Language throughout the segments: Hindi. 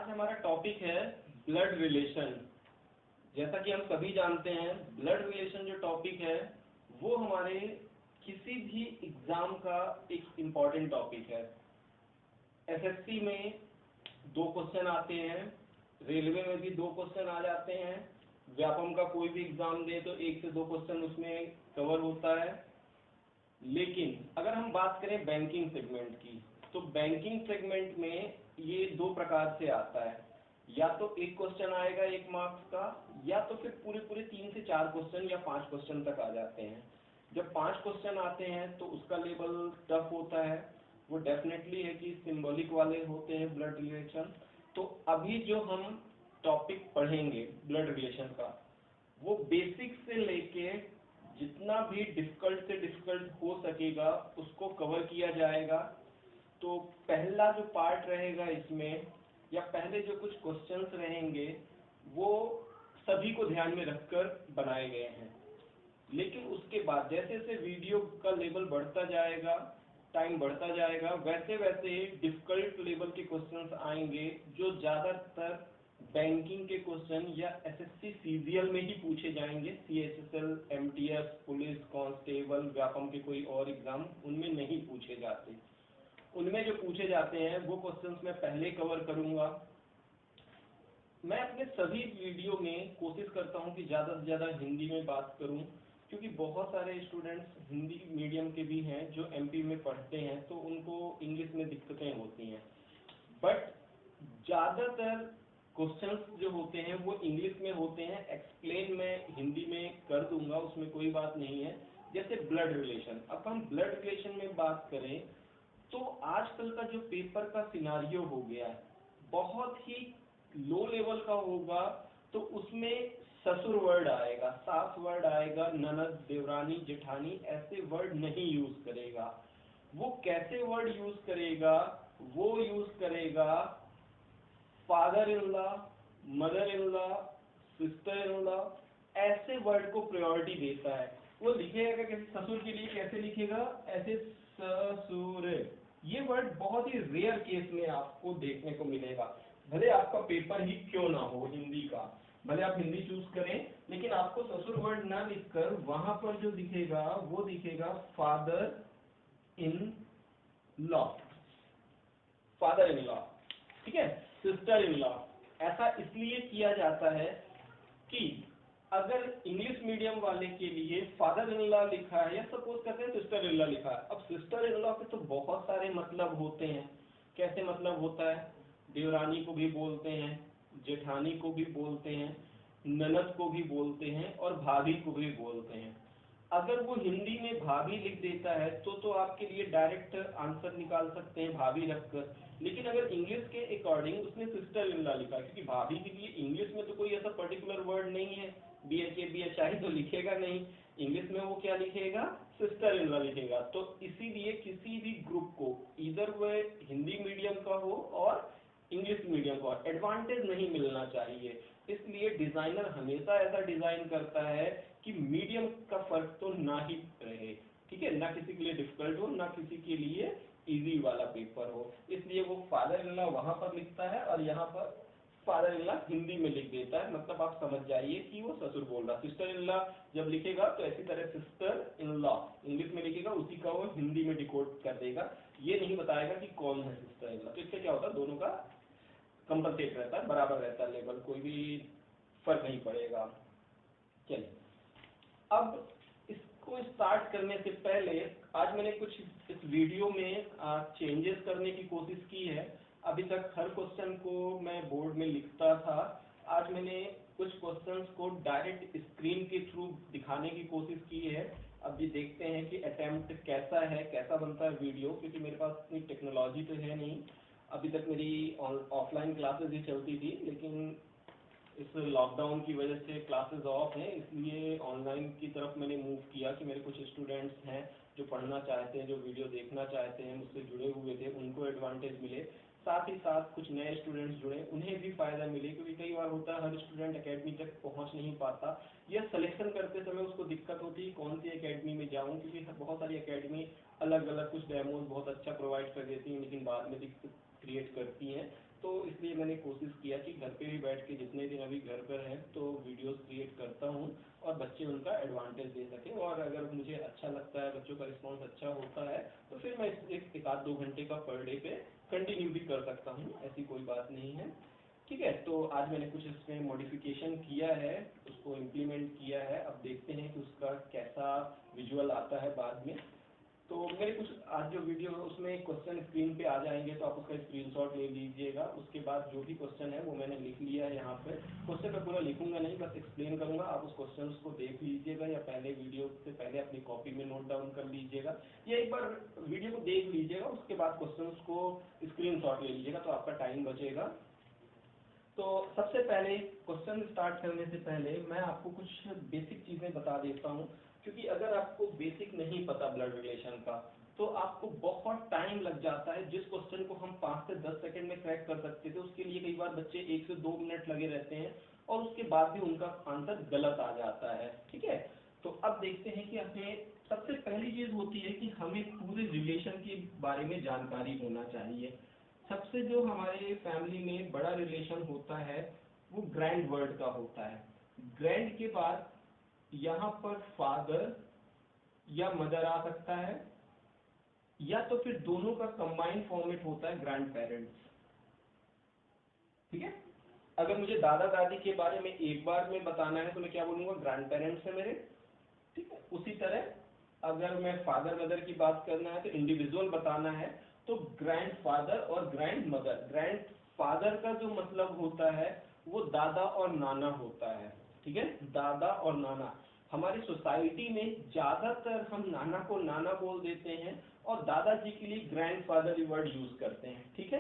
आज हमारा टॉपिक है ब्लड रिलेशन। जैसा कि हम सभी जानते हैं, ब्लड रिलेशन जो टॉपिक है वो हमारे किसी भी एग्जाम का एक इम्पॉर्टेंट टॉपिक है। एसएससी में 2 क्वेश्चन आते हैं, रेलवे में भी 2 क्वेश्चन आ जाते हैं, व्यापम का कोई भी एग्जाम दे तो 1 से 2 क्वेश्चन उसमें कवर होता है। लेकिन अगर हम बात करें बैंकिंग सेगमेंट की, तो बैंकिंग सेगमेंट में ये 2 प्रकार से आता है। या तो 1 क्वेश्चन आएगा 1 मार्क्स का, या तो फिर पूरे 3 से 4 क्वेश्चन या 5 क्वेश्चन तक आ जाते हैं। जब 5 क्वेश्चन आते हैं तो उसका लेवल टफ होता है, वो डेफिनेटली है कि सिंबॉलिक वाले होते हैं ब्लड रिलेशन। तो अभी जो हम टॉपिक पढ़ेंगे ब्लड रिलेशन का, वो बेसिक से लेके जितना भी डिफिकल्ट से डिफिकल्ट हो सकेगा उसको कवर किया जाएगा। तो पहला जो पार्ट रहेगा इसमें, या पहले जो कुछ क्वेश्चंस रहेंगे, वो सभी को ध्यान में रखकर बनाए गए हैं। लेकिन उसके बाद जैसे जैसे वीडियो का लेवल बढ़ता जाएगा, टाइम बढ़ता जाएगा, वैसे वैसे डिफिकल्ट लेवल के क्वेश्चंस आएंगे जो ज्यादातर बैंकिंग के क्वेश्चन या एसएससी सीजीएल में ही पूछे जाएंगे। CHSL, MTS, police constable, Vyapam के कोई और एग्जाम उनमें नहीं पूछे जाते। उनमें जो पूछे जाते हैं वो क्वेश्चंस मैं पहले कवर करूंगा। मैं अपने सभी वीडियो में कोशिश करता हूं कि ज्यादा से ज्यादा हिंदी में बात करूं, क्योंकि बहुत सारे स्टूडेंट्स हिंदी मीडियम के भी हैं जो एमपी में पढ़ते हैं, तो उनको इंग्लिश में दिक्कतें होती हैं। बट ज्यादातर क्वेश्चंस जो होते हैं वो इंग्लिश में होते हैं। एक्सप्लेन मैं हिंदी में कर दूंगा, उसमें कोई बात नहीं है। जैसे ब्लड रिलेशन, अब हम ब्लड रिलेशन में बात करें तो आजकल का जो पेपर का सिनारियो हो गया है बहुत ही लो लेवल का होगा। तो उसमें ससुर वर्ड आएगा, सास वर्ड आएगा, ननद, देवरानी, जेठानी, ऐसे वर्ड नहीं यूज करेगा। वो कैसे वर्ड यूज करेगा? वो यूज करेगा father in law, mother in law, sister in law, ऐसे वर्ड को प्रायोरिटी देता है। वो लिखेगा कैसे? ससुर के लिए कैसे लिखेगा? ऐसे ससुर। ये वर्ड बहुत ही रेयर केस में आपको देखने को मिलेगा। भले आपका पेपर ही क्यों ना हो हिंदी का, भले आप हिंदी चूज करें, लेकिन आपको ससुर वर्ड ना लिखकर वहां पर जो दिखेगा वो दिखेगा father in law, father in law, ठीक है, सिस्टर इन लॉ। ऐसा इसलिए किया जाता है कि अगर इंग्लिश मीडियम वाले के लिए फादर इन लॉ लिखा है, या सपोज करते हैं सिस्टर इन लॉ लिखा है, अब सिस्टर इन लॉ के तो बहुत सारे मतलब होते हैं। कैसे मतलब होता है? देवरानी को भी बोलते हैं, जेठानी को भी बोलते हैं, ननद को भी बोलते हैं, और भाभी को भी बोलते हैं। अगर वो हिंदी में भाभी लिख देता है तो आपके लिए डायरेक्ट आंसर निकाल सकते हैं भाभी रखकर। लेकिन अगर इंग्लिश के अकॉर्डिंग उसने सिस्टर इन लॉ लिखा, क्योंकि भाभी के लिए इंग्लिश में तो कोई ऐसा पर्टिकुलर वर्ड नहीं है, BHA तो लिखेगा नहीं, इंग्लिश में वो क्या लिखेगा? सिस्टर इन लॉ लिखेगा। तो इसीलिए किसी भी ग्रुप को, इधर वो हिंदी मीडियम का हो और इंग्लिश मीडियम का, एडवांटेज नहीं मिलना चाहिए। इसलिए डिजाइनर हमेशा ऐसा डिजाइन करता है कि मीडियम का फर्क तो ना ही रहे, ठीक है, ना किसी के लिए डिफिकल्ट हो, ना किसी के लिए इजी वाला पेपर हो। इसलिए वो फादर इन लॉ वहां पर लिखता है और यहाँ पर फादर इन लॉ हिंदी में लिख देता है। मतलब आप समझ जाइए कि वो ससुर बोल रहा। सिस्टर इन लॉ जब लिखेगा तो ऐसी तरह सिस्टर इन लॉ इंग्लिश में लिखेगा, उसी का वो हिंदी में डिकोड कर देगा। ये नहीं बताएगा कि कौन है सिस्टर इन लॉ। तो इससे क्या होता है, दोनों का कंपनसेट रहता है, बराबर रहता है लेवल, कोई भी फर्क नहीं पड़ेगा। चलिए, अब इसको स्टार्ट करने से पहले आज मैंने कुछ इस वीडियो में चेंजेस करने की कोशिश की है। अभी तक हर क्वेश्चन को मैं बोर्ड में लिखता था, आज मैंने कुछ क्वेश्चंस को डायरेक्ट स्क्रीन के थ्रू दिखाने की कोशिश की है। अभी देखते हैं कि अटेम्प्ट कैसा है, कैसा बनता है वीडियो, क्योंकि मेरे पास इतनी टेक्नोलॉजी तो है नहीं। अभी तक मेरी ऑफलाइन क्लासेस ही चलती थी, लेकिन इस लॉकडाउन की वजह से क्लासेस ऑफ हैं, इसलिए ऑनलाइन की तरफ मैंने मूव किया कि मेरे कुछ स्टूडेंट्स हैं जो पढ़ना चाहते हैं, जो वीडियो देखना चाहते हैं, मुझसे जुड़े हुए थे, उनको एडवांटेज मिले, साथ ही साथ कुछ नए स्टूडेंट्स जुड़े, उन्हें भी फायदा मिले। क्योंकि कई बार होता है हर स्टूडेंट एकेडमी तक पहुंच नहीं पाता, या सिलेक्शन करते समय उसको दिक्कत होती है कौन सी एकेडमी में जाऊं, क्योंकि बहुत सारी एकेडमी अलग अलग कुछ डेमोज बहुत अच्छा प्रोवाइड कर देती हैं, लेकिन बाद में दिक्कत क्रिएट करती हैं। तो इसलिए मैंने कोशिश किया कि घर पे भी बैठ के जितने दिन अभी घर पर हैं तो वीडियोस क्रिएट करता हूँ और बच्चे उनका एडवांटेज दे सकें, और अगर मुझे अच्छा लगता है, बच्चों का रिस्पॉन्स अच्छा होता है, तो फिर मैं एक आध 2 घंटे का पर डे पे कंटिन्यू भी कर सकता हूँ, ऐसी कोई बात नहीं है। ठीक है, तो आज मैंने कुछ इसमें मॉडिफिकेशन किया है, उसको इम्प्लीमेंट किया है, अब देखते हैं कि उसका कैसा विजुअल आता है बाद में। तो मेरे कुछ आज जो वीडियो है उसमें क्वेश्चन स्क्रीन पे आ जाएंगे, तो आप उसका स्क्रीनशॉट ले लीजिएगा। उसके बाद जो भी क्वेश्चन है वो मैंने लिख लिया है यहाँ पे। क्वेश्चन मैं पूरा लिखूंगा नहीं, बस एक्सप्लेन करूंगा, आप उस क्वेश्चन को देख लीजिएगा या पहले वीडियो से पहले अपनी कॉपी में नोट डाउन कर लीजिएगा, या एक बार वीडियो को देख लीजिएगा, उसके बाद क्वेश्चन को स्क्रीनशॉट ले लीजिएगा, तो आपका टाइम बचेगा। तो सबसे पहले क्वेश्चन स्टार्ट करने से पहले मैं आपको कुछ बेसिक चीजें बता देता हूँ, क्योंकि अगर आपको बेसिक नहीं पता ब्लड रिलेशन का तो आपको बहुत टाइम लग जाता है। जिस क्वेश्चन को हम 5 से 10 सेकंड में क्रैक कर सकते थे, उसके लिए कई बार बच्चे 1 से 2 मिनट लगे रहते हैं और उसके बाद भी उनका आंसर गलत आ जाता है। ठीक है, तो अब देखते हैं कि हमें सबसे पहली चीज होती है कि हमें पूरे रिलेशन के बारे में जानकारी होना चाहिए। सबसे जो हमारे फैमिली में बड़ा रिलेशन होता है वो ग्रैंड वर्ड का होता है। ग्रैंड के बाद यहाँ पर फादर या मदर आ सकता है, या तो फिर दोनों का कंबाइंड फॉर्मेट होता है ग्रैंड पेरेंट्स। ठीक है, अगर मुझे दादा दादी के बारे में एक बार में बताना है तो मैं क्या बोलूंगा, ग्रैंड पेरेंट्स है मेरे। ठीक है, उसी तरह अगर मैं फादर मदर की बात करना है तो इंडिविजुअल बताना है तो ग्रैंड फादर और ग्रैंड मदर। ग्रैंड फादर का जो मतलब होता है वो दादा और नाना होता है। ठीक है, दादा और नाना। हमारी सोसाइटी में ज्यादातर हम नाना को नाना बोल देते हैं और दादाजी के लिए ग्रैंडफादर वर्ड यूज करते हैं। ठीक है,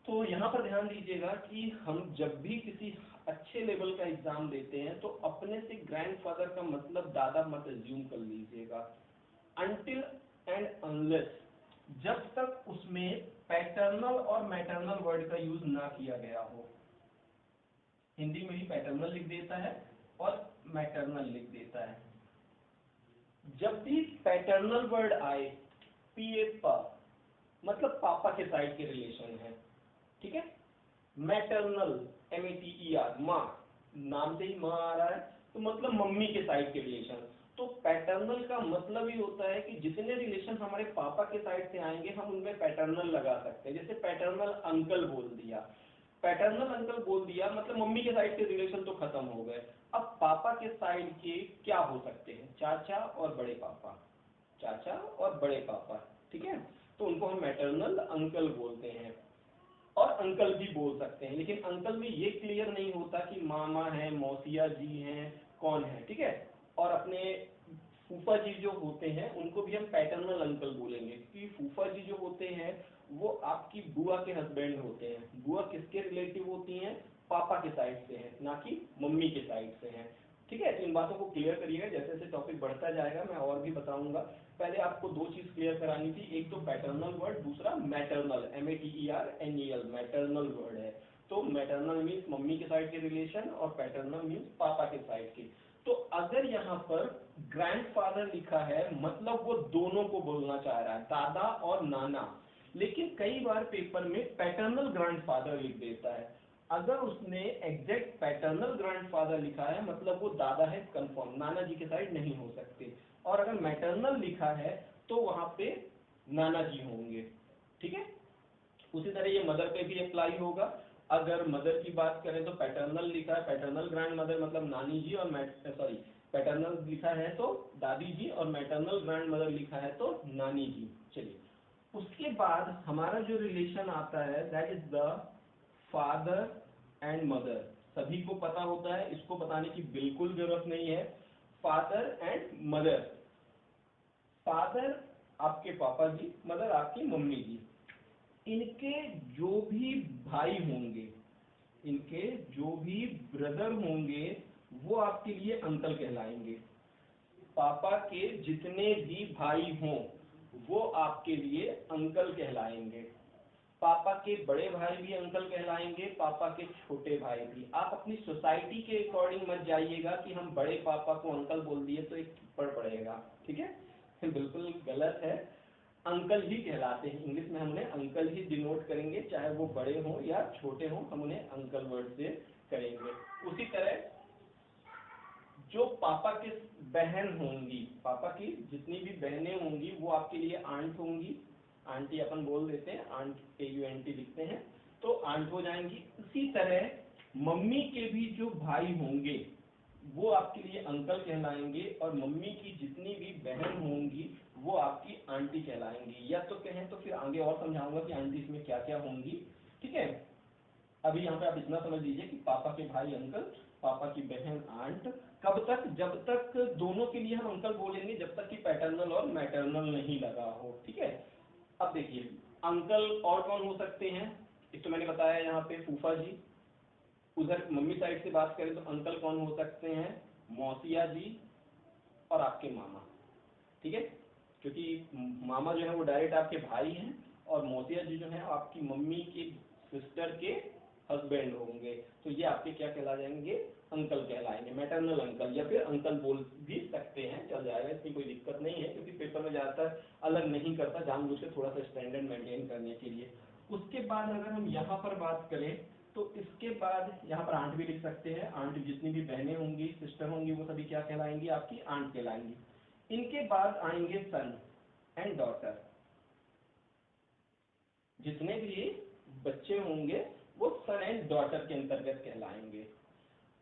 तो यहाँ पर ध्यान दीजिएगा कि हम जब भी किसी अच्छे लेवल का एग्जाम देते हैं तो अपने से ग्रैंडफादर का मतलब दादा मत अज्यूम कर लीजिएगा, अनटिल एंड अनलेस, जब तक उसमें पैटर्नल और मैटरनल वर्ड का यूज ना किया गया हो। हिंदी में भी पैटर्नल लिख देता है और मैटरनल लिख देता है। जब भी पैटर्नल वर्ड आए, पा मतलब पापा के साइड के रिलेशन है। ठीक है, मैटरनल METER माँ, नाम से ही माँ आ रहा है तो मतलब मम्मी के साइड के रिलेशन। तो पैटर्नल का मतलब ही होता है कि जितने रिलेशन हमारे पापा के साइड से आएंगे हम उनमें पैटर्नल लगा सकते हैं। जैसे पैटर्नल अंकल बोल दिया, पैटर्नल अंकल बोल दिया मतलब मम्मी के साइड के रिलेशन तो खत्म हो गए। अब पापा के साइड के क्या हो सकते हैं, चाचा और बड़े पापा, चाचा और बड़े पापा। ठीक है, तो उनको हम मैटरनल अंकल बोलते हैं, और अंकल भी बोल सकते हैं, लेकिन अंकल में ये क्लियर नहीं होता कि मामा है, मौसिया जी हैं, कौन है। ठीक है, और अपने फूफा जी जो होते हैं उनको भी हम पैटर्नल अंकल बोलेंगे, क्योंकि फूफा जी जो होते हैं वो आपकी बुआ के हस्बैंड होते हैं। बुआ किसके रिलेटिव होती हैं, पापा के साइड से हैं, ना कि मम्मी के साइड से हैं। ठीक है, तो इन बातों को क्लियर करिएगा, जैसे जैसे टॉपिक बढ़ता जाएगा मैं और भी बताऊंगा। पहले आपको 2 चीज क्लियर करानी थी, एक तो पैटर्नल वर्ड, दूसरा मैटरनल, METERNAL, मैटरनल वर्ड है। तो मैटरनल मीन्स मम्मी के साइड के रिलेशन और पैटर्नल मीन्स पापा के साइड के। तो अगर यहाँ पर ग्रैंडफादर लिखा है मतलब वो दोनों को बोलना चाह रहा है, दादा और नाना, लेकिन कई बार पेपर में पैटर्नल ग्रैंडफादर लिख देता है। अगर उसने एग्जैक्ट पैटर्नल ग्रैंडफादर लिखा है मतलब वो दादा है कंफर्म, नाना जी के साइड नहीं हो सकते। और अगर मैटरनल लिखा है तो वहां पे नाना जी होंगे। ठीक है, उसी तरह ये मदर पे भी अप्लाई होगा। अगर मदर की बात करें तो पैटर्नल लिखा है, पैटर्नल ग्रैंड मदर मतलब नानी जी, और पैटर्नल लिखा है तो दादी जी, और मैटरनल ग्रैंड मदर लिखा है तो नानी जी। चलिए, उसके बाद हमारा जो रिलेशन आता है that is the father and mother. सभी को पता होता है, इसको बताने की बिल्कुल जरूरत नहीं है। फादर एंड मदर, फादर आपके पापा जी, मदर आपकी मम्मी जी। इनके जो भी भाई होंगे, इनके जो भी ब्रदर होंगे वो आपके लिए अंकल कहलाएंगे। पापा के जितने भी भाई हों वो आपके लिए अंकल कहलाएंगे। पापा के बड़े भाई भी अंकल कहलाएंगे, पापा के छोटे भाई भी। आप अपनी सोसाइटी के अकॉर्डिंग मत जाइएगा कि हम बड़े पापा को अंकल बोल दिए तो एक थप्पड़ पड़ेगा। ठीक है, बिल्कुल गलत है। अंकल ही कहलाते हैं। इंग्लिश में हम उन्हें अंकल ही डिनोट करेंगे, चाहे वो बड़े हों या छोटे हों, हम उन्हें अंकल वर्ड से करेंगे। उसी तरह जो पापा की बहन होंगी, पापा की जितनी भी बहनें होंगी वो आपके लिए आंट होंगी। आंटी अपन बोल देते हैं, आंट AUNT लिखते हैं, तो आंट हो जाएंगी। उसी तरह मम्मी के भी जो भाई होंगे वो आपके लिए अंकल कहलाएंगे, और मम्मी की जितनी भी बहन होंगी वो आपकी आंटी कहलाएंगी। या तो कहें तो फिर आगे और समझाऊंगा कि आंटी इसमें क्या क्या होंगी, ठीक है। अभी यहाँ पे आप इतना समझ लीजिए कि पापा के भाई अंकल, पापा की बहन आंट। कब तक? जब तक दोनों के लिए हम अंकल बोलेंगे, जब तक कि पैटर्नल और मैटरनल नहीं लगा हो, ठीक है। अब देखिए अंकल और कौन हो सकते हैं, एक तो मैंने बताया यहाँ पे फूफा जी। उधर मम्मी साइड से बात करें तो अंकल कौन हो सकते हैं, मौसिया जी और आपके मामा, ठीक है। क्योंकि मामा जो है वो डायरेक्ट आपके भाई हैं, और मौसिया जी जो है आपकी मम्मी के सिस्टर के हस्बैंड होंगे, तो ये आपके क्या कहला जाएंगे, अंकल कहलाएंगे, मैटरनल अंकल, या फिर अंकल बोल भी सकते हैं, चल जाएगा, इसमें कोई दिक्कत नहीं है। क्योंकि पेपर में ज़्यादातर अलग नहीं करता, जानबूझ के थोड़ा सा स्टैंडर्ड मेंटेन करने के लिए। उसके बाद अगर हम यहाँ पर बात करें तो इसके बाद यहाँ पर आंट भी लिख सकते हैं। आंट जितनी भी बहनें होंगी, सिस्टर होंगी, वो सभी क्या कहलाएंगी, आपकी आंट कहलाएंगी। इनके बाद आएंगे सन एंड डॉटर। जितने भी बच्चे होंगे वो सन एंड डॉटर के अंतर्गत कहलाएंगे।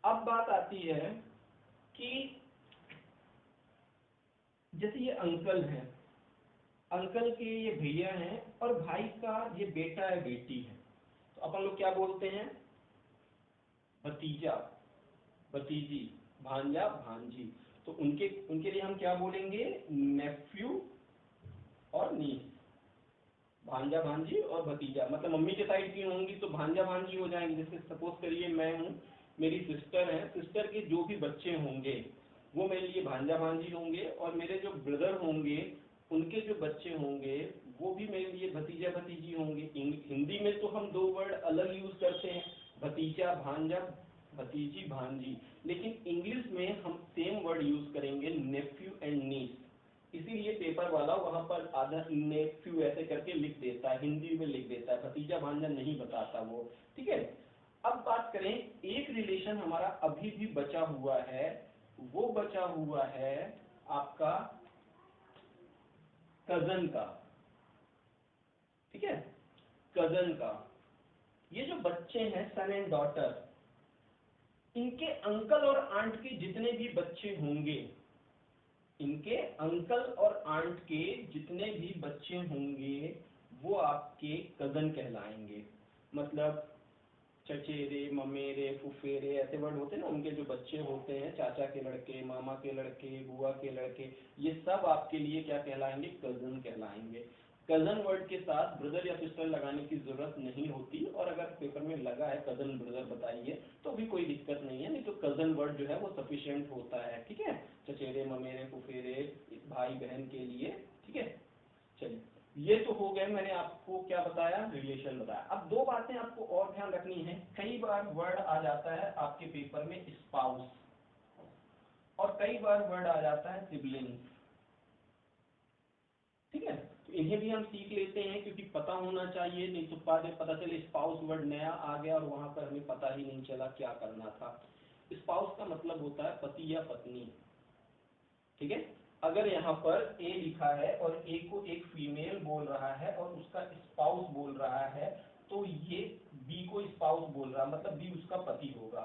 अब बात आती है कि जैसे ये अंकल हैं, अंकल के ये भैया हैं, और भाई का ये बेटा है बेटी है, तो अपन लोग क्या बोलते हैं, भतीजा, भतीजी, भांजा, भांजी। तो उनके उनके लिए हम क्या बोलेंगे, नेफ्यू और नीस। भांजा भांजी और भतीजा, मतलब मम्मी के साइड की होंगी तो भांजा भांजी हो जाएंगे। जैसे सपोज करिए मैं हूँ, मेरी सिस्टर है, सिस्टर के जो भी बच्चे होंगे वो मेरे लिए भांजा भांजी होंगे, और मेरे जो ब्रदर होंगे उनके जो बच्चे होंगे वो भी मेरे लिए भतीजा भतीजी होंगे। हिंदी में तो हम दो वर्ड अलग यूज करते हैं, भतीजा भांजा, भतीजी भांजी, लेकिन इंग्लिश में हम सेम वर्ड यूज करेंगे, नेफ्यू एंड नीस। इसीलिए पेपर वाला वहां पर आधा नेफ्यू ऐसे करके लिख देता है, हिंदी में लिख देता है, भतीजा भांजा नहीं बताता वो, ठीक है। अब बात करें, एक रिलेशन हमारा अभी भी बचा हुआ है, वो बचा हुआ है आपका कजन का, ठीक है, कजन का। ये जो बच्चे हैं सन एंड डॉटर, इनके अंकल और आंट के जितने भी बच्चे होंगे, इनके अंकल और आंट के जितने भी बच्चे होंगे वो आपके कजन कहलाएंगे। मतलब चचेरे, ममेरे, फुफेरे, ऐसे वर्ड होते हैं ना, उनके जो बच्चे होते हैं, चाचा के लड़के, मामा के लड़के, बुआ के लड़के, ये सब आपके लिए क्या कहलाएंगे, कजन कहलाएंगे। कजन वर्ड के साथ ब्रदर या सिस्टर लगाने की जरूरत नहीं होती, और अगर पेपर में लगा है कजन ब्रदर बताइए तो भी कोई दिक्कत नहीं है, नहीं तो कजन वर्ड जो है वो सफिशिएंट होता है, ठीक है। चचेरे, ममेरे, फुफेरे, भाई बहन के लिए, ठीक है। चलिए, ये तो हो गए, मैंने आपको क्या बताया, रिलेशन बताया। अब दो बातें आपको और ध्यान रखनी है। कई बार वर्ड आ जाता है आपके पेपर में स्पाउस, और कई बार वर्ड आ जाता है सिबलिंग्स, ठीक है। तो इन्हें भी हम सीख लेते हैं, क्योंकि पता होना चाहिए, नहीं तो बाद में पता चले स्पाउस वर्ड नया आ गया और वहां पर हमें पता ही नहीं चला क्या करना था। स्पाउस का मतलब होता है पति या पत्नी, ठीक है। अगर यहाँ पर ए लिखा है और ए को एक फीमेल बोल रहा है और उसका स्पाउस बोल रहा है, तो ये बी को स्पाउस बोल रहा है, मतलब बी उसका पति होगा,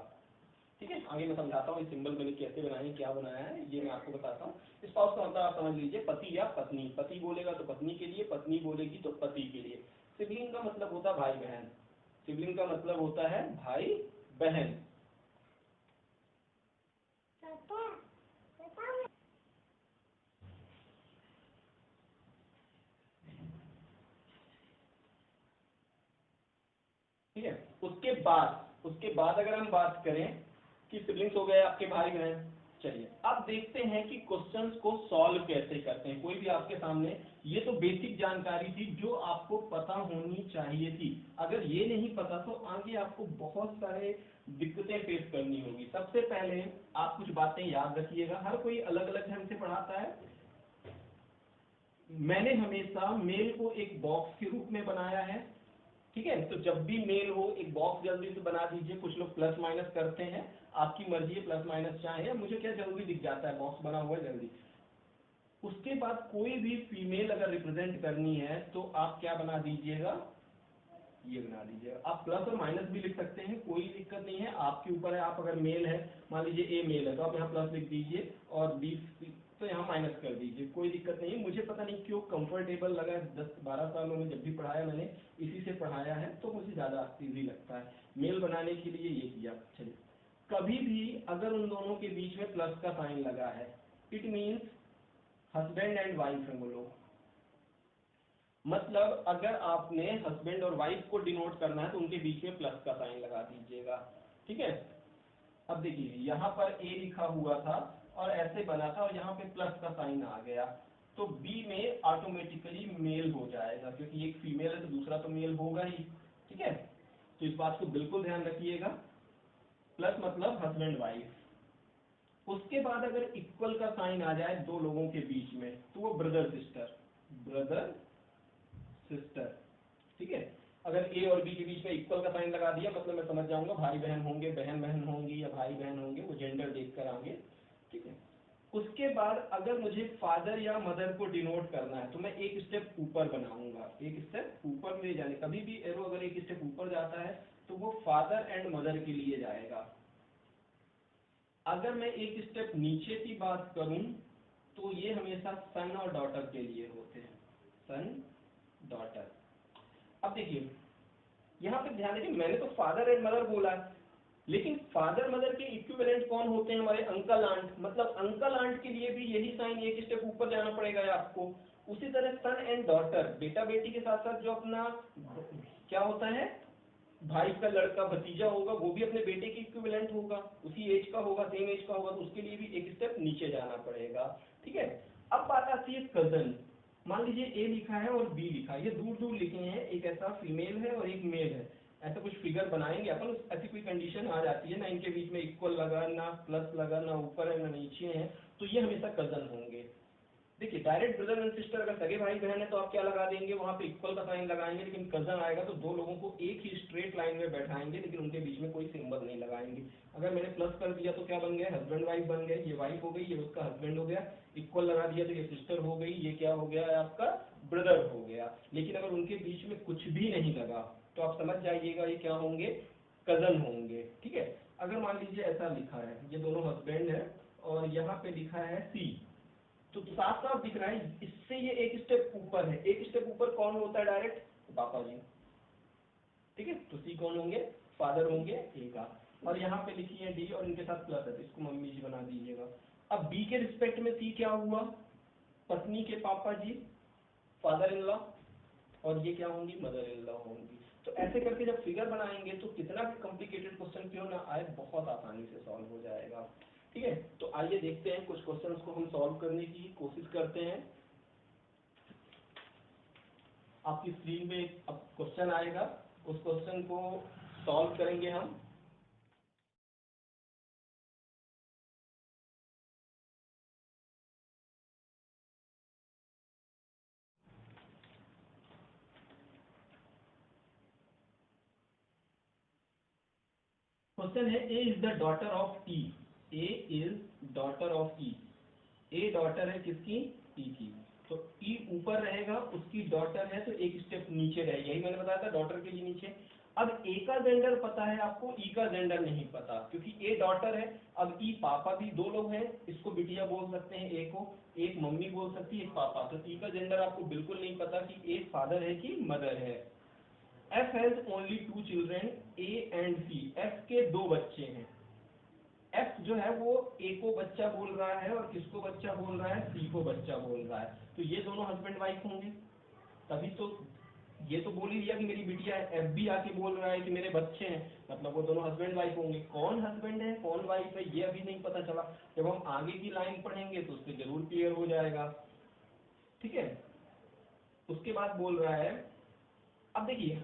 ठीक है। आगे मैं समझाता हूँ, सिंबल मैंने कैसे बनाए, क्या बनाया है, ये मैं आपको बताता हूँ। स्पाउस का मतलब आप समझ लीजिए पति या पत्नी, पति बोलेगा तो पत्नी के लिए, पत्नी बोलेगी तो पति के लिए। सिबलिंग का मतलब होता है भाई बहन, सिबलिंग का मतलब होता है भाई बहन। ठीक है। उसके बाद अगर हम बात करें कि सिबलिंग्स हो गए आपके भाई बहन, चलिए अब देखते हैं कि क्वेश्चंस को सॉल्व कैसे करते हैं। कोई भी आपके सामने, ये तो बेसिक जानकारी थी जो आपको पता होनी चाहिए थी, अगर ये नहीं पता तो आगे आपको बहुत सारे दिक्कतें फेस करनी होगी। सबसे पहले आप कुछ बातें याद रखिएगा, हर कोई अलग अलग ढंग से पढ़ाता है। मैंने हमेशा मेल को एक बॉक्स के रूप में बनाया है, ठीक है। तो जब भी मेल हो एक बॉक्स जल्दी से बना दीजिए। कुछ लोग प्लस माइनस करते हैं, आपकी मर्जी है, प्लस माइनस चाहे, मुझे क्या जल्दी दिख जाता है बॉक्स बना हुआ है जल्दी। उसके बाद कोई भी फीमेल अगर रिप्रेजेंट करनी है तो आप क्या बना दीजिएगा, ये बना दीजिएगा। आप प्लस और माइनस भी लिख सकते हैं, कोई दिक्कत नहीं है, आपके ऊपर है। आप अगर मेल है, मान लीजिए ए मेल है, तो आप यहाँ प्लस लिख दीजिए और बी तो यहाँ माइनस कर दीजिए, कोई दिक्कत नहीं है। मुझे पता नहीं क्यों कंफर्टेबल लगा है, 10-12 सालों में जब भी पढ़ाया मैंने इसी से पढ़ाया है, तो मुझे ज़्यादा इजी लगता है। मेल बनाने के लिए ये किया। चलिए, कभी भी अगर उन दोनों के बीच में प्लस का साइन लगा है, it means husband and wife है वो लोग। मतलब अगर आपने हस्बैंड और वाइफ को डिनोट करना है तो उनके बीच में प्लस का साइन लगा दीजिएगा, ठीक है। अब देखिए यहाँ पर ए लिखा हुआ था और ऐसे बना था और यहाँ पे प्लस का साइन आ गया, तो बी में ऑटोमेटिकली मेल हो जाएगा, क्योंकि एक फीमेल है तो दूसरा तो मेल होगा ही, ठीक है। तो इस बात को बिल्कुल ध्यान रखिएगा। प्लस मतलब हस्बैंड वाइफ। उसके बाद अगर इक्वल का साइन आ जाए दो लोगों के बीच में तो वो ब्रदर सिस्टर, ब्रदर सिस्टर, ठीक है। अगर ए और बी के बीच में इक्वल का साइन लगा दिया मतलब मैं समझ जाऊंगा भाई बहन होंगे, बहन बहन होंगी या भाई बहन होंगे, वो जेंडर देखकर आएंगे, ठीक है। उसके बाद अगर मुझे फादर या मदर को डिनोट करना है तो मैं एक स्टेप ऊपर बनाऊंगा, एक स्टेप ऊपर ले जाने, कभी भी एरो अगर एक स्टेप ऊपर जाता है तो वो फादर एंड मदर के लिए जाएगा। अगर मैं एक स्टेप नीचे की बात करूं तो ये हमेशा सन और डॉटर के लिए होते हैं, सन डॉटर। अब देखिए यहाँ पे ध्यान देखिए, मैंने तो फादर एंड मदर बोला है, लेकिन फादर मदर के इक्विवेलेंट कौन होते हैं, हमारे अंकल आंट। मतलब अंकल आंट के लिए भी यही साइन एक स्टेप ऊपर जाना पड़ेगा आपको। उसी तरह सन एंड डॉटर, बेटा बेटी के साथ साथ जो अपना क्या होता है, भाई का लड़का भतीजा होगा, वो भी अपने बेटे के इक्विवेलेंट होगा, उसी एज का होगा, सेम एज का होगा, तो उसके लिए भी एक स्टेप नीचे जाना पड़ेगा, ठीक है। अब बात आती है कजन। मान लीजिए ए लिखा है और बी लिखा है, ये दूर दूर लिखे हैं, एक ऐसा फीमेल है और एक मेल है, ऐसा कुछ फिगर बनाएंगे अपन, ऐसी कोई कंडीशन आ जाती है ना, इनके बीच में इक्वल लगा, ना प्लस लगा, ना ऊपर है ना नीचे है, तो ये हमेशा कजन होंगे। देखिए डायरेक्ट ब्रदर एंड सिस्टर अगर सगे भाई बहन है तो आप क्या लगा देंगे, वहां पे इक्वल का साइन लगाएंगे, लेकिन कजन आएगा तो दो लोगों को एक ही स्ट्रेट लाइन में बैठाएंगे, लेकिन उनके बीच में कोई सिंबल नहीं लगाएंगे। अगर मैंने प्लस कर दिया तो क्या बन गया, हस्बैंड वाइफ बन गए, ये वाइफ हो गई, ये उसका हस्बैंड हो गया। इक्वल लगा दिया तो ये सिस्टर हो गई, ये क्या हो गया, आपका ब्रदर हो गया। लेकिन अगर उनके बीच में कुछ भी नहीं लगा तो आप समझ जाइएगा ये क्या होंगे, कजन होंगे, ठीक है। अगर मान लीजिए ऐसा लिखा है, ये दोनों हस्बैंड है और यहाँ पे लिखा है सी, तो साफ साफ दिख रहा है इससे ये एक स्टेप ऊपर है। एक स्टेप ऊपर कौन होता है, डायरेक्ट पापा जी, ठीक है। तो सी कौन होंगे, फादर होंगे ए का। और यहाँ पे लिखी है डी और इनके साथ प्लस है तो इसको मम्मी जी बना दीजिएगा। अब बी के रिस्पेक्ट में सी क्या हुआ, पत्नी के पापा जी, फादर इन लॉ, और ये क्या होंगी, मदर इन लॉ होंगी। तो ऐसे करके जब फिगर बनाएंगे तो कितना भी कॉम्प्लिकेटेड क्वेश्चन क्यों ना आए, बहुत आसानी से सॉल्व हो जाएगा, ठीक है। तो आइए देखते हैं कुछ क्वेश्चंस को हम सॉल्व करने की कोशिश करते हैं। आपकी स्क्रीन में अब क्वेश्चन आएगा, उस क्वेश्चन को सॉल्व करेंगे हम। क्वेश्चन है A is the daughter of E, A is daughter of E. A daughter है किसकी, ई की। तो ई ऊपर रहेगा, उसकी डॉटर है तो एक स्टेप नीचे रहेगी, यही मैंने बताया था डॉटर के लिए नीचे। अब ए का जेंडर पता है आपको, ई का जेंडर नहीं पता, क्योंकि ए डॉटर है। अब ई पापा भी, दो लोग हैं, इसको बिटिया बोल सकते हैं ए को, एक मम्मी बोल सकती है, एक पापा। तो ई का जेंडर आपको बिल्कुल नहीं पता कि ए फादर है कि मदर है। F has only 2 children A and C, F के 2 बच्चे हैं। एफ जो है वो ए को बच्चा बोल रहा है और किसको बच्चा बोल रहा है, सी को बच्चा बोल रहा है। तो ये दोनों हस्बैंड वाइफ होंगे, तभी तो ये तो बोल ही दिया कि मेरी बिटिया है। एफ भी आके बोल रहा है कि मेरे बच्चे हैं, मतलब वो दोनों हस्बैंड वाइफ होंगे। कौन हस्बैंड है कौन वाइफ है ये अभी नहीं पता चला, जब हम आगे की लाइन पढ़ेंगे तो उससे जरूर क्लियर हो जाएगा, ठीक है। उसके बाद बोल रहा है, अब देखिए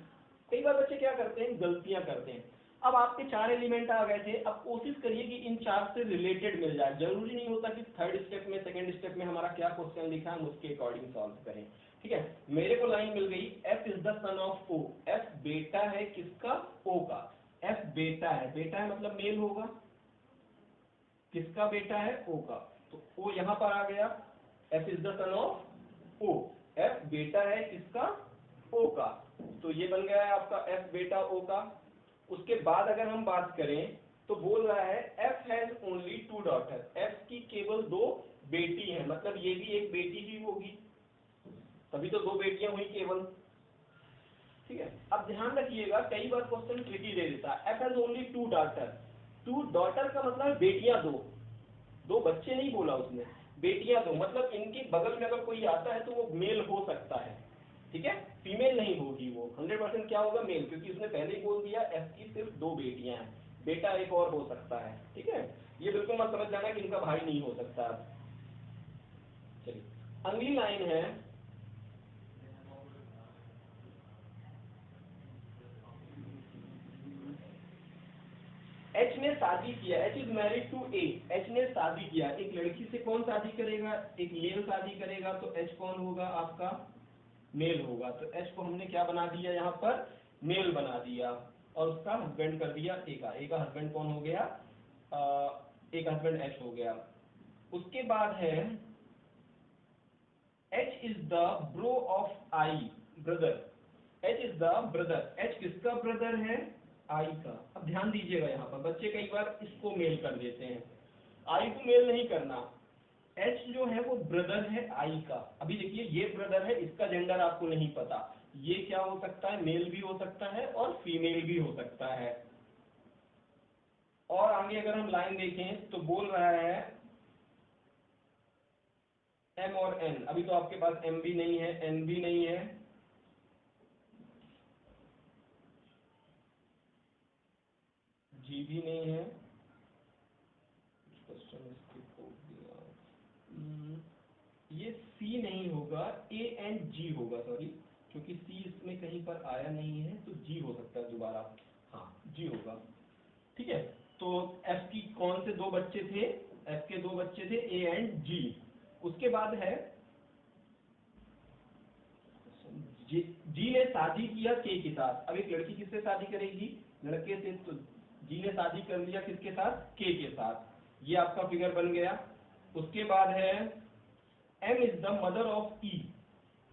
कई बार बच्चे क्या करते हैं, गलतियां करते हैं। अब आपके 4 एलिमेंट आ गए थे, अब कोशिश करिए कि इन 4 से रिलेटेड मिल जाए। जरूरी नहीं होता कि थर्ड स्टेप में, सेकंड स्टेप में हमारा क्या क्वेश्चन लिखा है हम उसके अकॉर्डिंग सॉल्व करें। ठीक है, मेरे को लाइन मिल गई, f is the son of o। f बेटा है किसका? o का। f बेटा है मतलब मेल होगा। किसका बेटा है? o का। तो o यहां पर आ गया, f is the son of o। f बेटा है किसका? o का। तो ये बन गया है आपका f बेटा o का। उसके बाद अगर हम बात करें तो बोल रहा है f has only 2 daughter. f की केवल 2 बेटी है, मतलब ये भी एक बेटी ही होगी, तभी तो 2 बेटियां हुई केवल। ठीक है, अब ध्यान रखिएगा कई बार क्वेश्चन ट्रिकी दे देता है। f has only 2 daughter. 2 daughter का मतलब बेटियां 2, 2 बच्चे नहीं बोला उसने, बेटियां 2, मतलब इनके बगल में अगर कोई आता है तो वो मेल हो सकता है। ठीक है, फीमेल नहीं होगी वो, 100% क्या होगा? मेल, क्योंकि उसने पहले ही बोल दिया f की सिर्फ 2 बेटियां हैं, बेटा एक और हो सकता है। ठीक है, ये बिल्कुल मत समझ जाना कि इनका भाई नहीं हो सकता। चलिए अगली लाइन है, H ने शादी किया, H is married to A। H ने शादी किया, एक लड़की से कौन शादी करेगा? एक मेल शादी करेगा, तो H कौन होगा? आपका मेल होगा। तो H को हमने क्या बना दिया यहाँ पर? मेल बना दिया, और उसका हस्बैंड कर दिया A का। A का हस्बैंड कौन हो गया? A का हस्बैंड H हो गया। उसके बाद है H is the bro of I, brother. H is the brother, H किसका ब्रदर है? I का। अब ध्यान दीजिएगा यहाँ पर बच्चे कई बार इसको मेल कर देते हैं, I को मेल नहीं करना। H जो है वो ब्रदर है I का। अभी देखिए ये ब्रदर है, इसका जेंडर आपको नहीं पता, ये क्या हो सकता है? मेल भी हो सकता है और फीमेल भी हो सकता है। और आगे अगर हम लाइन देखें तो बोल रहा है M और N। अभी तो आपके पास M भी नहीं है, N भी नहीं है, G भी नहीं है, ये C नहीं होगा, A एंड G होगा, सॉरी, क्योंकि C इसमें कहीं पर आया नहीं है, तो G हो सकता है दोबारा। हाँ, G होगा। ठीक है, तो F की कौन से 2 बच्चे थे? F के 2 बच्चे थे A एंड G। उसके बाद है G ने शादी किया K के साथ। अब एक लड़की किससे शादी करेगी? लड़के से। तो G ने शादी कर लिया किसके साथ? K के साथ। ये आपका फिगर बन गया। उसके बाद है M is the mother of E।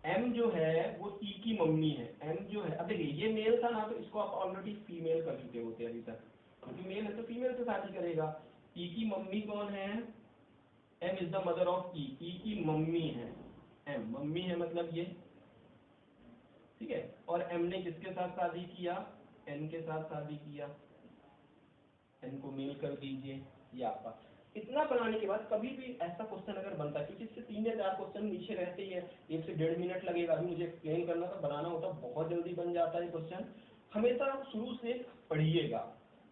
M जो है वो E की मम्मी है। M जो है, अब देखिए ये मेल था ना, तो इसको आप ऑलरेडी फीमेल कर चुके होते अभी तक, क्योंकि मेल है तो फीमेल से शादी करेगा। E की मम्मी कौन है? M is the mother of E। E की मम्मी है M, मम्मी है मतलब ये। ठीक है, और M ने किसके साथ शादी किया? N के साथ शादी किया। N को मेल कर दीजिए, ये आपका। इतना बनाने के बाद कभी भी ऐसा क्वेश्चन अगर बनता है, क्योंकि इससे 3 या 4 क्वेश्चन नीचे रहते ही है, 1 से 1.5 मिनट लगेगा, अभी मुझे एक्सप्लेन करना था, बनाना होता, बहुत जल्दी बन जाता है क्वेश्चन। हमेशा शुरू से पढ़िएगा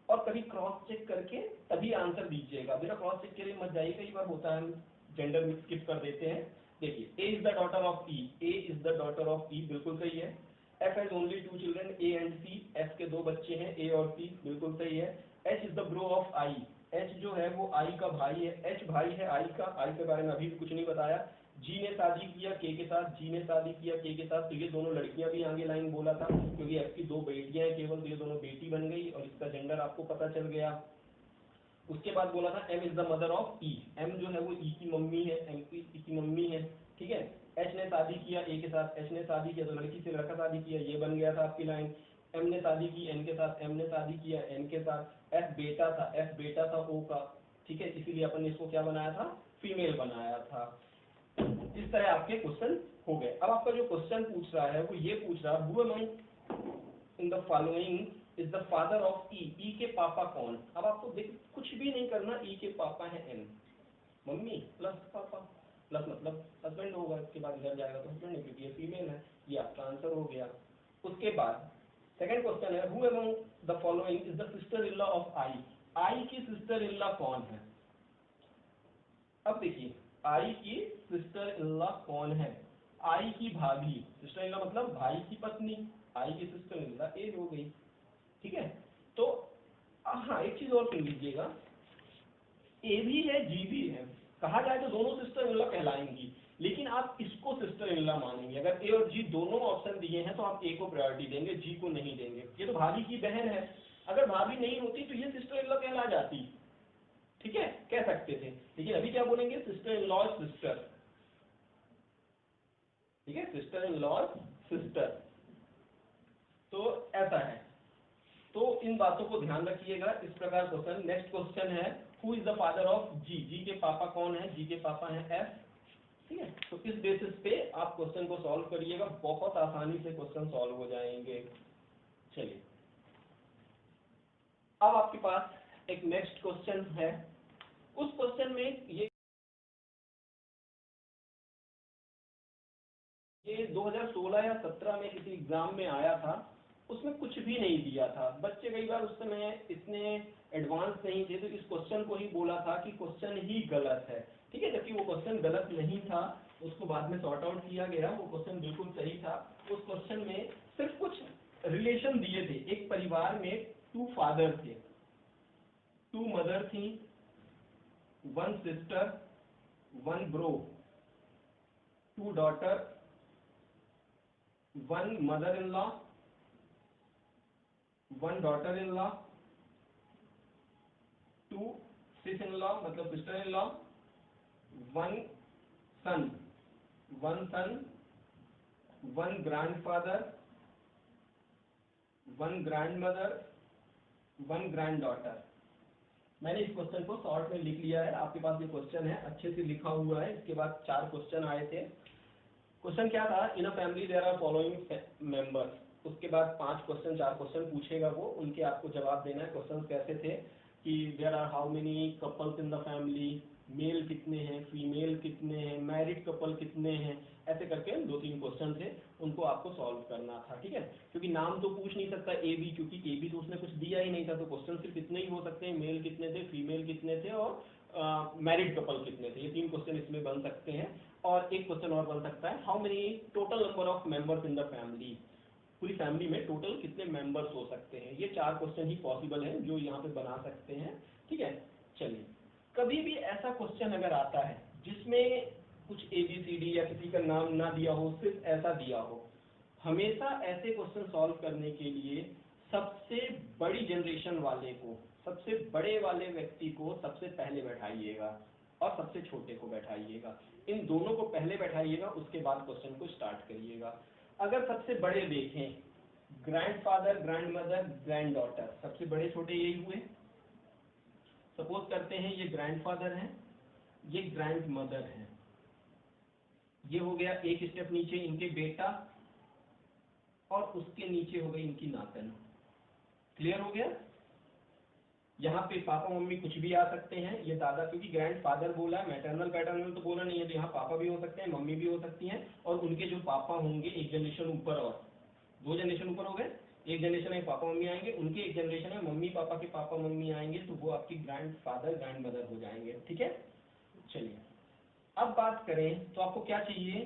और कभी क्रॉस चेक करके तभी आंसर दीजिएगा। मेरा क्रॉस चेक के लिए मत जाइए, कई बार होता है हम जेंडर स्किप कर देते हैं। देखिए A is the daughter of E, A is the daughter of E, बिल्कुल सही है। F has only 2 children A and C। F के 2 बच्चे हैं A और C, बिल्कुल सही है। H is the bro of I। H जो है वो I का भाई है, H भाई है I का। I के बारे में अभी भी कुछ नहीं बताया। G ने शादी किया K के साथ, G ने शादी किया K के साथ, तो ये दोनों लड़कियां भी आगे लाइन बोला था, क्योंकि F की 2 बेटियां हैं केवल, तो ये दोनों बेटी बन गई और इसका जेंडर आपको पता चल गया। उसके बाद बोला था M is the mother of E। M जो है वो E की मम्मी है, M की मम्मी है। ठीक है, H ने शादी किया A के साथ, H ने शादी किया, तो लड़की से लड़का शादी किया, ये बन गया था आपकी लाइन। M ने शादी की N के साथ, M ने शादी किया N के साथ। F बेटा था O का। ठीक है, इसीलिए अपन ने इसको क्या बनाया था? फीमेल बनाया था। इस तरह आपके क्वेश्चन हो गए। अब आपका जो क्वेश्चन पूछ रहा है वो ये पूछ रहा है, who among in the following is the father of E। E के पापा कौन? अब आपको देख कुछ भी नहीं करना, E के पापा है N, मम्मी प्लस पापा, प्लस मतलब हस्बैंड होगा, इसके बाद इधर जाएगा तो हस्बैंड है, क्योंकि ये फीमेल है। ये आपका आंसर हो गया। उसके बाद सेकंड क्वेश्चन है, who among the following is the sister in law of I। I की सिस्टर इन लॉ कौन है? अब देखिए I की सिस्टर इन लॉ कौन है? I की भाभी, सिस्टर इन लॉ मतलब भाई की पत्नी, I की सिस्टर इन लॉ A हो गई। ठीक है, तो हाँ एक चीज और सुन लीजिएगा, ए भी है जी भी है, कहा जाए तो दोनों सिस्टर इन लॉ कहलाएंगी, लेकिन आप इसको सिस्टर इन लॉ मानेंगे। अगर ए और जी दोनों ऑप्शन दिए हैं तो आप ए को प्रायोरिटी देंगे, जी को नहीं देंगे। ये तो भाभी की बहन है, अगर भाभी नहीं होती तो ये सिस्टर इन लॉ कहला जाती, ठीक है, कह सकते थे। लेकिन अभी क्या बोलेंगे, सिस्टर इन लॉ सिस्टर, ठीक है, सिस्टर इन लॉ सिस्टर। तो ऐसा है, तो इन बातों को ध्यान रखिएगा। इस प्रकार क्वेश्चन, नेक्स्ट क्वेश्चन है who is the father of G, G के पापा कौन है, जी के पापा हैं एफ, ठीक है। तो इस बेसिस पे आप क्वेश्चन को सॉल्व करिएगा, बहुत आसानी से क्वेश्चन सॉल्व हो जाएंगे। चलिए अब आपके पास एक नेक्स्ट क्वेश्चन है, उस क्वेश्चन में ये 2016 या 17 में किसी एग्जाम में आया था, उसमें कुछ भी नहीं दिया था। बच्चे कई बार उस समय इतने एडवांस नहीं थे तो इस क्वेश्चन को ही बोला था कि क्वेश्चन ही गलत है, ठीक है, जबकि वो क्वेश्चन गलत नहीं था, उसको बाद में सॉर्ट आउट किया गया, वो क्वेश्चन बिल्कुल सही था। उस क्वेश्चन में सिर्फ कुछ रिलेशन दिए थे, एक परिवार में 2 फादर थे, 2 मदर थी, 1 sister, 1 bro, 2 daughter, 1 mother in law, 1 daughter in law, 2 sis in law मतलब sister in law, 1 son, 1 grandfather, 1 grandmother, 1 granddaughter. मैंने इस क्वेश्चन को शॉर्ट में लिख लिया है, आपके पास ये क्वेश्चन है, अच्छे से लिखा हुआ है। इसके बाद 4 क्वेश्चन आए थे। क्वेश्चन क्या था, in a family there are following members, उसके बाद 5 क्वेश्चन 4 क्वेश्चन पूछेगा वो, उनके आपको जवाब देना है। क्वेश्चन कैसे थे कि there are how many couples in the family, male कितने हैं, फीमेल कितने हैं, मैरिड कपल कितने हैं, ऐसे करके 2-3 क्वेश्चन थे, उनको आपको सॉल्व करना था, ठीक है। क्योंकि नाम तो पूछ नहीं सकता ए बी, क्योंकि ए बी तो उसने कुछ दिया ही नहीं था, तो क्वेश्चन सिर्फ इतने ही हो सकते हैं, मेल कितने थे, फीमेल कितने थे और मैरिड कपल कितने थे। ये 3 क्वेश्चन इसमें बन सकते हैं। और एक क्वेश्चन और बन सकता है, how many total number of members in the family, पूरी फैमिली में टोटल कितने मेंबर्स हो सकते हैं। ये 4 क्वेश्चन ही पॉसिबल हैं जो यहाँ पे बना सकते हैं, ठीक है। चलिए, कभी भी ऐसा क्वेश्चन अगर आता है जिसमें कुछ ABCD या किसी का नाम ना दिया हो, सिर्फ ऐसा दिया हो, हमेशा ऐसे क्वेश्चन सॉल्व करने के लिए सबसे बड़ी जनरेशन वाले को, सबसे बड़े वाले व्यक्ति को सबसे पहले बैठाइएगा और सबसे छोटे को बैठाइएगा। इन दोनों को पहले बैठाइएगा, उसके बाद क्वेश्चन को स्टार्ट करिएगा। अगर सबसे बड़े देखें, ग्रैंडफादर, ग्रैंडमदर, ग्रैंडडॉटर, सबसे बड़े छोटे यही हुए। सपोज करते हैं ये ग्रैंडफादर है, ये ग्रैंडमदर है, ये हो गया एक स्टेप नीचे इनके बेटा, और उसके नीचे हो गई इनकी नातन। क्लियर हो गया। यहाँ पे पापा मम्मी कुछ भी आ सकते हैं, ये दादा, क्योंकि ग्रैंडफादर बोला है, मैटरनल पैटर्नल तो बोला नहीं है, तो यहाँ पापा भी हो सकते हैं, मम्मी भी हो सकती हैं, और उनके जो पापा होंगे एक जनरेशन ऊपर, और 2 जनरेशन ऊपर हो गए, एक जनरेशन में पापा मम्मी आएंगे, उनके एक जनरेशन में मम्मी पापा के पापा मम्मी आएंगे, तो वो आपकी ग्रैंडफादर ग्रैंडमदर हो जाएंगे, ठीक है। चलिए अब बात करें तो आपको क्या चाहिए,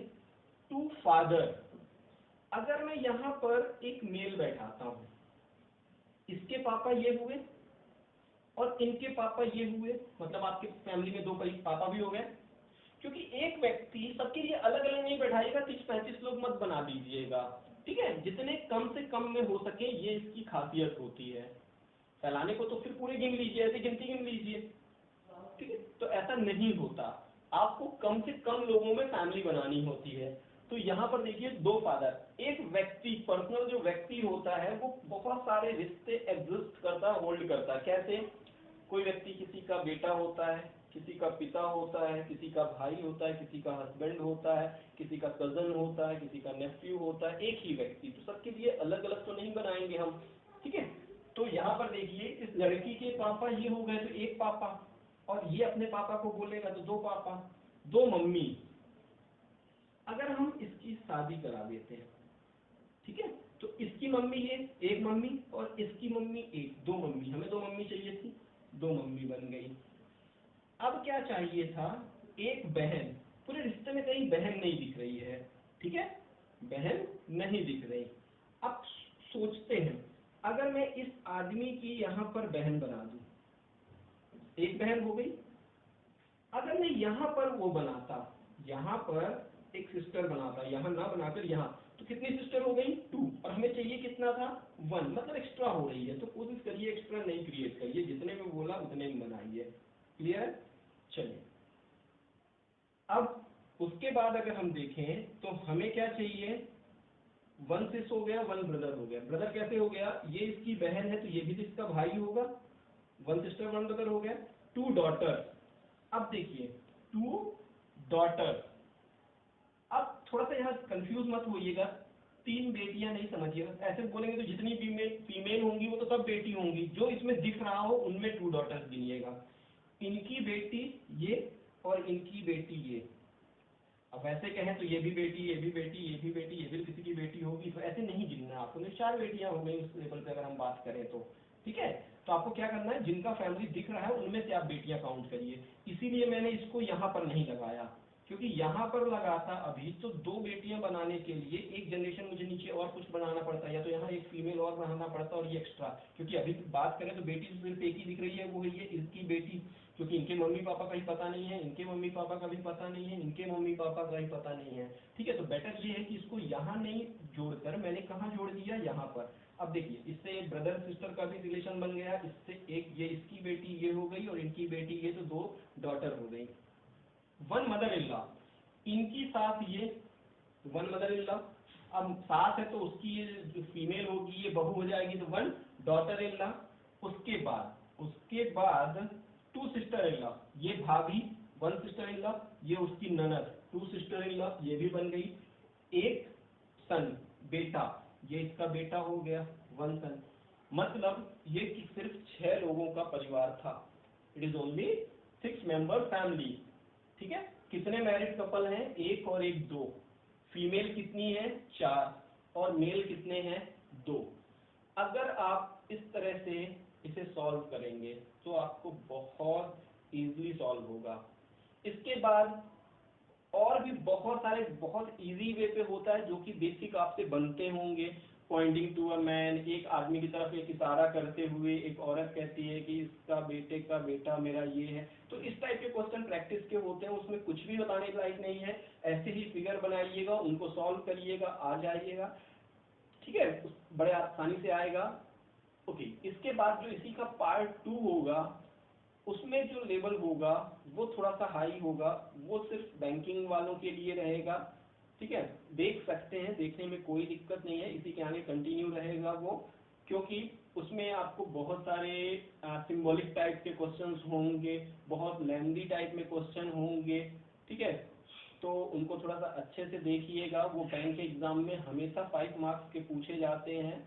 2 फादर। अगर मैं यहाँ पर एक मेल बैठाता हूँ, इसके पापा ये हुए और इनके पापा ये हुए, मतलब आपके फैमिली में 2 पापा भी हो गए। क्योंकि एक व्यक्ति सबके लिए अलग अलग नहीं बैठाइएगा, 30-35 लोग मत बना दीजिएगा, ठीक है, जितने कम से कम में हो सके, ये इसकी खासियत होती है। फैलाने को तो फिर पूरे गिन लीजिए, ऐसे गिनती गिन लीजिए, ठीक है, तो ऐसा नहीं होता, आपको कम से कम लोगों में फैमिली बनानी होती है। तो यहाँ पर देखिए 2 फादर, एक व्यक्ति, पर्सनल जो व्यक्ति होता है वो बहुत सारे रिश्ते एग्जिस्ट करता है, होल्ड करता है। कैसे, कोई व्यक्ति किसी का बेटा होता है, किसी का पिता होता है, किसी का भाई होता है, किसी का हस्बैंड होता है, किसी का कजन होता है, किसी का नेफ्यू होता है, एक ही व्यक्ति, तो सबके लिए अलग अलग तो नहीं बनाएंगे हम, ठीक है। तो यहाँ पर देखिए इस लड़की के पापा ये हो गए तो 1 पापा, और ये अपने पापा को बोलेगा तो 2 पापा, 2 मम्मी। अगर हम इसकी शादी करा देते हैं, ठीक है, तो इसकी मम्मी ये 1 मम्मी, और इसकी मम्मी 2 मम्मी, हमें 2 मम्मी चाहिए थी, 2 मम्मी बन गई। अब क्या चाहिए था, 1 बहन। पूरे रिश्ते में कहीं बहन नहीं दिख रही है, ठीक है, बहन नहीं दिख रही। अब सोचते हैं अगर मैं इस आदमी की यहाँ पर बहन बना दूं, एक बहन हो गई। अगर मैं यहाँ पर वो बनाता, यहाँ पर एक सिस्टर बनाता, यहाँ ना बनाकर यहाँ, तो कितनी सिस्टर हो गई? 2, और हमें चाहिए कितना था? 1, मतलब एक्स्ट्रा हो रही है। तो कोशिश करिए एक्स्ट्रा नहीं क्रिएट करिए, जितने में बोला उतने में बनाइए। क्लियर है? चलिए, अब उसके बाद अगर हम देखें तो हमें क्या चाहिए? 1 सिस हो गया, 1 ब्रदर हो गया। ब्रदर कैसे हो गया? ये इसकी बहन है तो ये भी तो इसका भाई होगा। 1 सिस्टर 1 ब्रदर हो गया। 2 डॉटर। अब देखिए 2 डॉटर। अब थोड़ा सा यहाँ कंफ्यूज मत होइएगा, 3 बेटियां नहीं समझिएगा। ऐसे बोलेंगे तो जितनी फीमेल होंगी वो तो सब बेटी होंगी, जो इसमें दिख रहा हो उनमें 2 डॉटर्स गिनिएगा। इनकी बेटी ये और इनकी बेटी ये। अब ऐसे कहें तो ये भी बेटी, ये भी बेटी, ये भी बेटी, ये भी किसी की बेटी होगी, तो ऐसे नहीं गिनना आपको। तो 4 बेटियां हो गई उस लेवल पे अगर हम बात करें तो। ठीक है, तो आपको क्या करना है, जिनका फैमिली दिख रहा है उनमें से आप बेटियां काउंट करिए। इसीलिए मैंने इसको यहाँ पर नहीं लगाया, क्योंकि यहाँ पर लगाता अभी तो 2 बेटियां बनाने के लिए एक जनरेशन मुझे नीचे और कुछ बनाना पड़ता है, या तो यहाँ एक फीमेल और बनाना पड़ता और ये एक्स्ट्रा। क्योंकि अभी बात करें तो बेटी सिर्फ एक ही दिख रही है, वो है ये इसकी बेटी, क्योंकि इनके मम्मी पापा का ही पता नहीं है, इनके मम्मी पापा का भी पता नहीं है, इनके मम्मी पापा का ही पता नहीं है। ठीक है, तो बेटर ये है कि इसको यहाँ नहीं जोड़कर मैंने कहाँ जोड़ दिया? यहाँ पर। अब देखिए, इससे ब्रदर सिस्टर का भी रिलेशन बन गया, इससे एक ये इसकी बेटी ये हो गई और इनकी बेटी ये, तो 2 डॉटर हो गई। 1 मदर इन लॉ, इनकी सास ये, 1 मदर इन लॉ। अब सास है तो उसकी ये जो फीमेल होगी ये बहू हो जाएगी, तो 1 डॉटर इन लॉ। उसके बाद 2 सिस्टर इन लॉ, ये भाभी 1 सिस्टर इन लॉ, ये उसकी ननद 2 सिस्टर इन लॉ, ये भी बन गई। एक सन, बेटा, ये इसका बेटा हो गया 1 सन। मतलब ये कि सिर्फ 6 लोगों का परिवार था। It is only 6 member family. ठीक है, कितने मैरिड कपल हैं? 1 और 1 2। फीमेल कितनी है? 4, और मेल कितने हैं? 2। अगर आप इस तरह से इसे सॉल्व करेंगे तो आपको बहुत इजीली सॉल्व होगा। इसके बाद और भी बहुत सारे बहुत इजी वे पे होता है, जो कि बेसिक आपसे बनते होंगे। पॉइंटिंग टू अ मैन, एक आदमी की तरफ एक इशारा करते हुए एक औरत कहती है कि इसका बेटे का बेटा मेरा ये है। तो इस टाइप के क्वेश्चन प्रैक्टिस के होते हैं, उसमें कुछ भी बताने लायक नहीं है। ऐसे ही फिगर बनाइएगा, उनको सॉल्व करिएगा, आ जाइएगा। ठीक है, बड़े आसानी से आएगा। ओके, इसके बाद जो इसी का पार्ट 2 होगा, उसमें जो लेवल होगा वो थोड़ा सा हाई होगा, वो सिर्फ बैंकिंग वालों के लिए रहेगा। ठीक है, देख सकते हैं, देखने में कोई दिक्कत नहीं है, इसी के आगे कंटिन्यू रहेगा वो, क्योंकि उसमें आपको बहुत सारे सिंबॉलिक टाइप के क्वेश्चंस होंगे, बहुत लेंथी टाइप में क्वेश्चन होंगे। ठीक है, तो उनको थोड़ा सा अच्छे से देखिएगा। वो बैंक के एग्जाम में हमेशा 5 मार्क्स के पूछे जाते हैं।